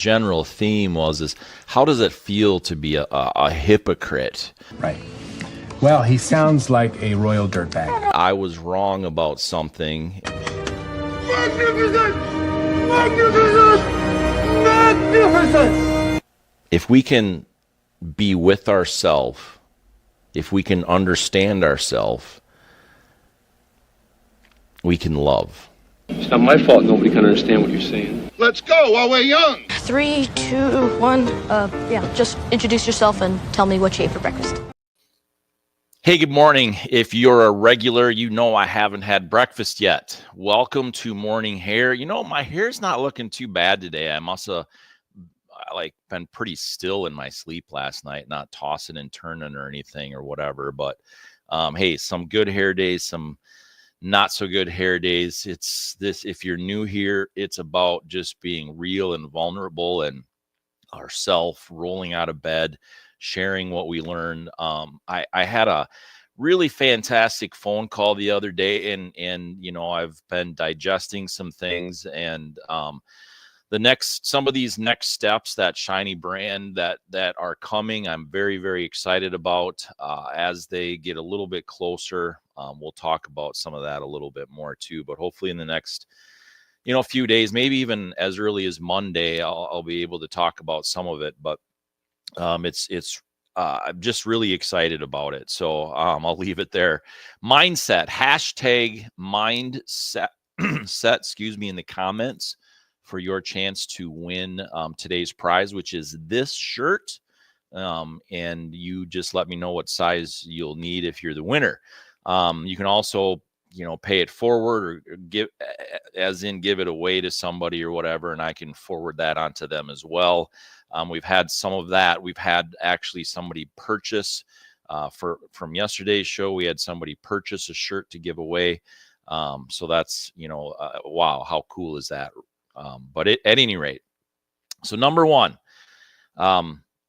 general theme is how does it feel to be a hypocrite? Right. Well, he sounds like a royal dirtbag. I was wrong about something. Magnificent! Magnificent! Magnificent! If we can be with ourselves, if we can understand ourselves, we can love. It's not my fault nobody can understand what you're saying. Let's go while we're young. 3, 2, 1. Just introduce yourself and tell me what you ate for breakfast. Hey, good morning. If you're a regular, you know I haven't had breakfast yet. Welcome to Morning Hair. You know, my hair's not looking too bad today. I must have been pretty still in my sleep last night, not tossing and turning or anything or whatever. But hey, some good hair days, some not so good hair days. It's this, if you're new here, it's about just being real and vulnerable and ourself rolling out of bed, sharing what we learned. I had a really fantastic phone call the other day, and you know, I've been digesting some things, and some of these next steps, that shiny brand that are coming, I'm very, very excited about as they get a little bit closer. We'll talk about some of that a little bit more too, but hopefully in the next, few days, maybe even as early as Monday, I'll be able to talk about some of it. But I'm just really excited about it. So I'll leave it there. Mindset, hashtag mindset, in the comments for your chance to win today's prize, which is this shirt. And you just let me know what size you'll need if you're the winner. You can also, pay it forward or give it away to somebody or whatever, and I can forward that onto them as well. We've had some of that. We've had actually somebody purchase from yesterday's show. We had somebody purchase a shirt to give away. So that's, wow, how cool is that? But at any rate, so number one,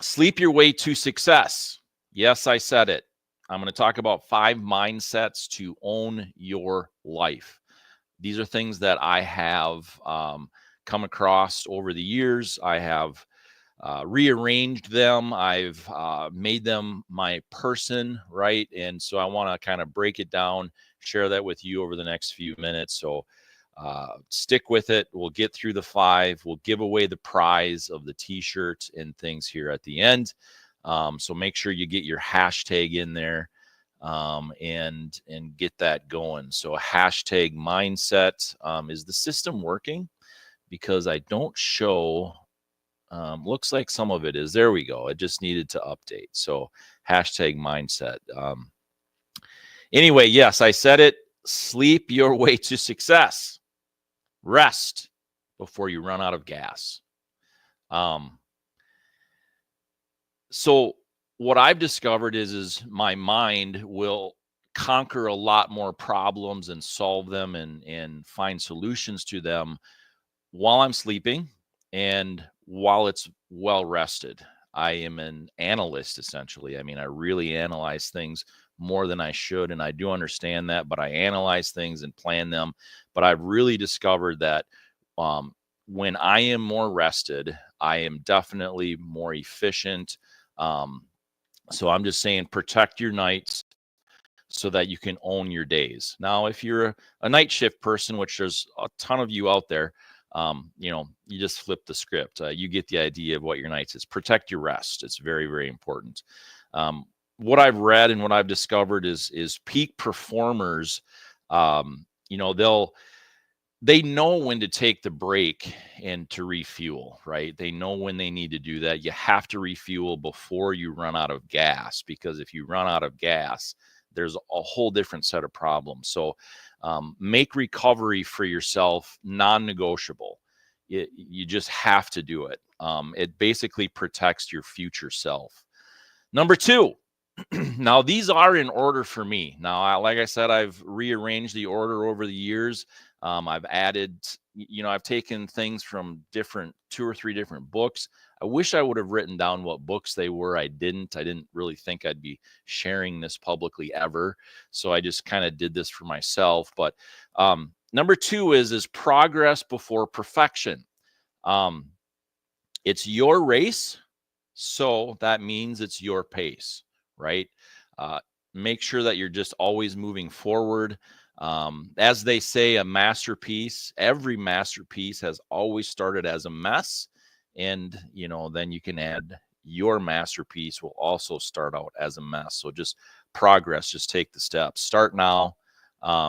sleep your way to success. Yes, I said it. I'm going to talk about 5 mindsets to own your life. These are things that I have come across over the years. I have rearranged them. I've made them my person, right? And so I want to kind of break it down, share that with you over the next few minutes. So stick with it. We'll get through the 5. We'll give away the prize of the t-shirt and things here at the end. So make sure you get your hashtag in there and get that going. So hashtag mindset. Is the system working? Because I don't show, looks like some of it is. There we go. It just needed to update. So hashtag mindset. Anyway, yes, I said it. Sleep your way to success. Rest before you run out of gas. So what I've discovered is my mind will conquer a lot more problems and solve them and find solutions to them while I'm sleeping and while it's well rested. I am an analyst, essentially. I mean, I really analyze things more than I should, and I do understand that, but I analyze things and plan them. But I've really discovered that when I am more rested, I am definitely more efficient. So I'm just saying, protect your nights so that you can own your days. Now, if you're a night shift person, which there's a ton of you out there, you just flip the script. You get the idea of what your nights is. Protect your rest. It's very, very important. What I've read and what I've discovered is peak performers, they know when to take the break and to refuel, right? They know when they need to do that. You have to refuel before you run out of gas, because if you run out of gas, there's a whole different set of problems. So make recovery for yourself non-negotiable. You just have to do it. It basically protects your future self. Number 2, now these are in order for me. Now, like I said, I've rearranged the order over the years. I've added, I've taken things from 2 or 3 different books. I wish I would have written down what books they were. I didn't really think I'd be sharing this publicly ever. So I just kind of did this for myself. But number 2 is progress before perfection. It's your race, so that means it's your pace, right? Uh, make sure that you're just always moving forward. As they say, a masterpiece, every masterpiece has always started as a mess. And, then you can add your masterpiece will also start out as a mess. So just progress, just take the steps. Start now.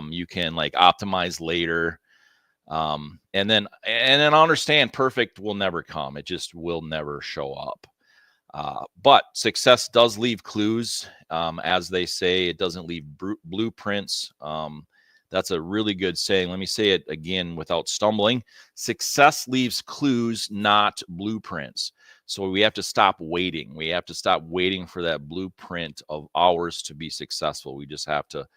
You can like optimize later. And then understand perfect will never come. It just will never show up. But success does leave clues. As they say, it doesn't leave blueprints. That's a really good saying. Let me say it again without stumbling. Success leaves clues, not blueprints. So we have to stop waiting. We have to stop waiting for that blueprint of ours to be successful. We just have to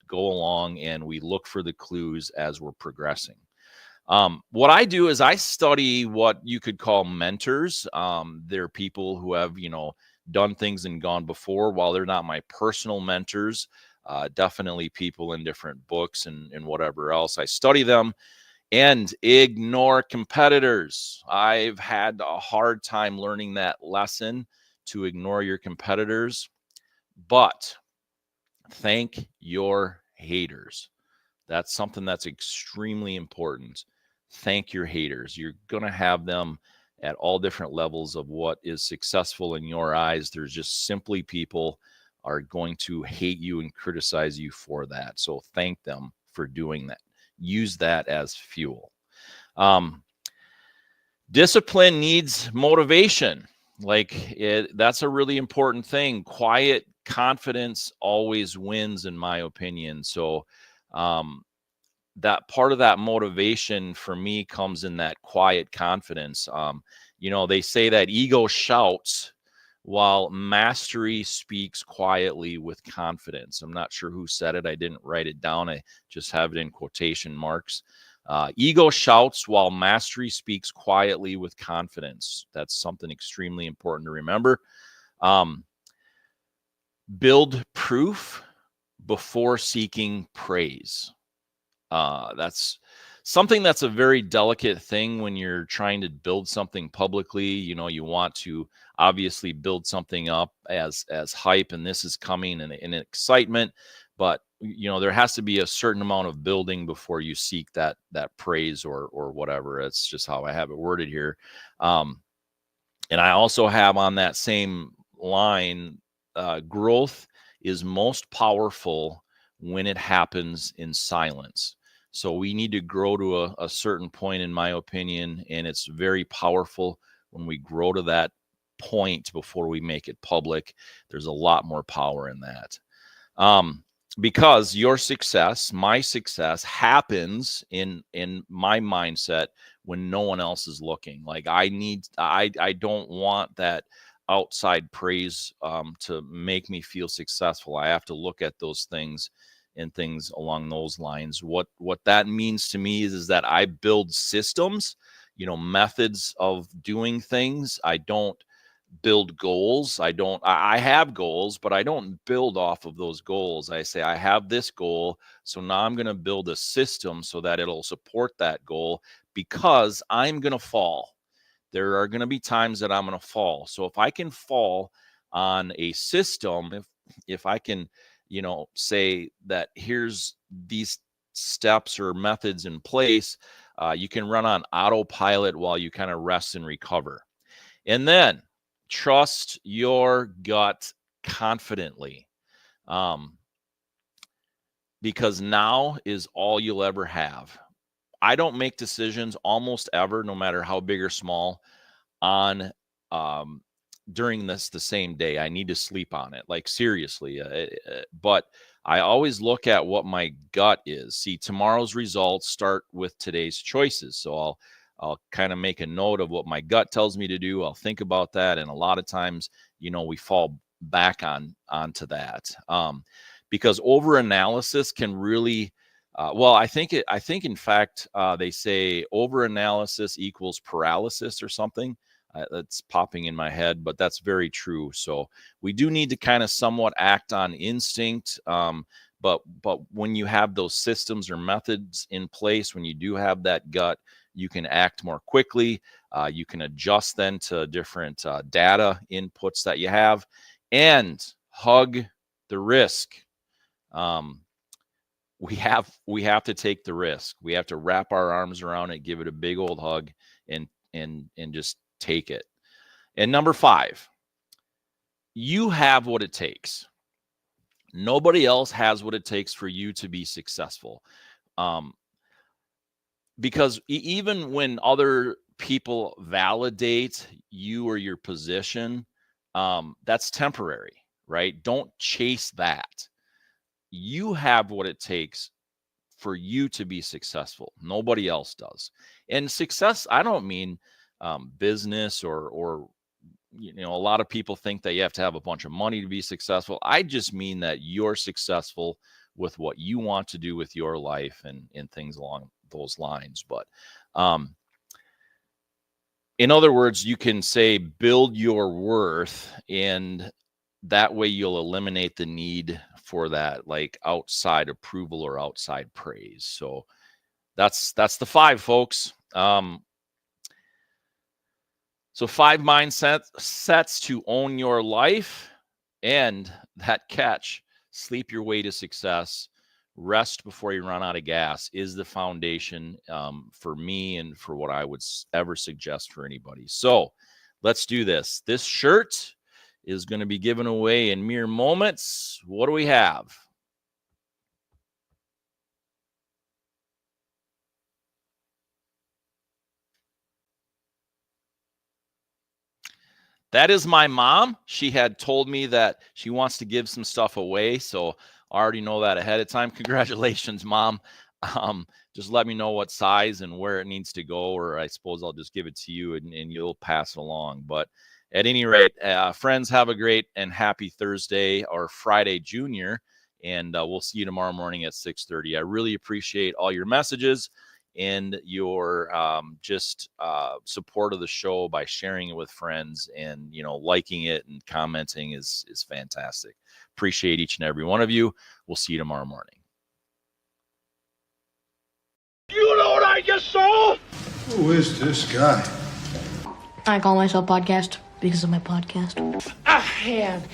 go along and we look for the clues as we're progressing. What I do is I study what you could call mentors. They're people who have, done things and gone before. While they're not my personal mentors, definitely people in different books and whatever else. I study them and ignore competitors. I've had a hard time learning that lesson to ignore your competitors, but thank your haters. That's something that's extremely important. Thank your haters. You're going to have them at all different levels of what is successful in your eyes. There's just simply people are going to hate you and criticize you for that. So thank them for doing that. Use that as fuel. Discipline needs motivation. That's a really important thing. Quiet confidence always wins, in my opinion. So, that part of that motivation for me comes in that quiet confidence. They say that ego shouts while mastery speaks quietly with confidence. I'm not sure who said it. I didn't write it down. I just have it in quotation marks. Ego shouts while mastery speaks quietly with confidence. That's something extremely important to remember. Build proof before seeking praise. That's something that's a very delicate thing when you're trying to build something publicly. You want to obviously build something up as hype, and this is coming in excitement, but there has to be a certain amount of building before you seek that praise or whatever. It's just how I have it worded here. And I also have on that same line, growth is most powerful when it happens in silence. So we need to grow to a certain point, in my opinion, and it's very powerful when we grow to that point before we make it public. There's a lot more power in that. Because your success, my success, happens in my mindset when no one else is looking. Like I don't want that outside praise to make me feel successful. I have to look at those things and things along those lines. What that means to me is that I build systems, methods of doing things. I don't build goals. I have goals, but I don't build off of those goals. I say, I have this goal, so now I'm going to build a system so that it'll support that goal, because I'm going to fall. There are going to be times that I'm going to fall. So if I can fall on a system, if I can, say that here's these steps or methods in place, you can run on autopilot while you kind of rest and recover. And then trust your gut confidently, because now is all you'll ever have. I don't make decisions almost ever, no matter how big or small, on during the same day. I need to sleep on it, like seriously. But I always look at what my gut is. See, tomorrow's results start with today's choices. So I'll kind of make a note of what my gut tells me to do. I'll think about that, and a lot of times, we fall back onto that, because overanalysis can really. I think in fact, they say overanalysis equals paralysis or something. That's popping in my head, but that's very true. So we do need to kind of somewhat act on instinct. But when you have those systems or methods in place, when you do have that gut, you can act more quickly. You can adjust then to different data inputs that you have, and hug the risk. We have to take the risk. We have to wrap our arms around it, give it a big old hug, and just take it. And number 5, you have what it takes. Nobody else has what it takes for you to be successful. Because even when other people validate you or your position, that's temporary, right? Don't chase that. You have what it takes for you to be successful. Nobody else does. And success, I don't mean business or a lot of people think that you have to have a bunch of money to be successful. I just mean that you're successful with what you want to do with your life and things along those lines. But in other words, you can say build your worth, and that way you'll eliminate the need for that like outside approval or outside praise. So that's the 5, folks. So 5 mindsets to own your life, and that catch, sleep your way to success, rest before you run out of gas, is the foundation for me and for what I would ever suggest for anybody. So let's do this. This shirt is going to be given away in mere moments. What do we have? That is my mom. She had told me that she wants to give some stuff away, so I already know that ahead of time. Congratulations, Mom. Just let me know what size and where it needs to go, or I suppose I'll just give it to you and you'll pass it along. But at any rate, friends, have a great and happy Thursday or Friday Junior, and we'll see you tomorrow morning at 6:30. I really appreciate all your messages and your support of the show by sharing it with friends, and liking it and commenting is fantastic. Appreciate each and every one of you. We'll see you tomorrow morning. You know what I just saw? Who is this guy? I call myself Podcast because of my podcast. I have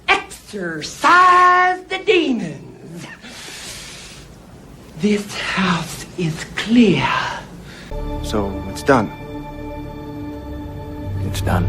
exorcised the demons. This house is clear. So it's done. It's done.